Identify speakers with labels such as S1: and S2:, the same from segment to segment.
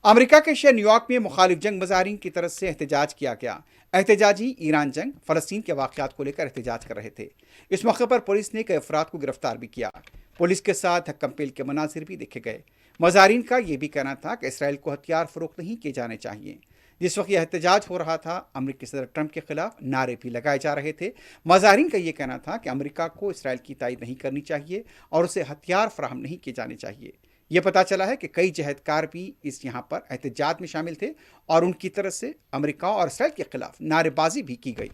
S1: America के शहर New York में मुखालिफ जंग मुजाहिरीन की तरफ से एहतजाज किया गया। एहतजाजी ईरान जंग, फलस्तीन के वाक़यात को लेकर एहतजाज कर रहे थे। इस मौके पर पुलिस ने कई अफराद को गिरफ्तार भी किया। पुलिस के साथ हक्कम पेल के मनाजिर भी देखे गए। मुजाहिरीन का यह भी कहना था कि इसराइल को हथियार फरोख्त नहीं किए जाने चाहिए। जिस वक्त यह एहतजाज हो रहा था, अमेरिकी सदर ट्रंप के खिलाफ नारे भी लगाए जा रहे थे। मुजाहिरीन का यह कहना था कि अमेरिका को इसराइल की तायद नहीं करनी चाहिए और उसे हथियार फराहम नहीं किए जाने चाहिए। यह पता चला है कि कई जहदकार भी इस यहाँ पर एहतजाज में शामिल थे और उनकी तरफ से अमेरिका और इसराइल के खिलाफ नारेबाजी भी की गई।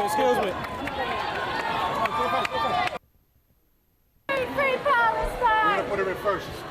S2: Excuse me.
S3: Free Palestine!
S2: We're gonna put her in first.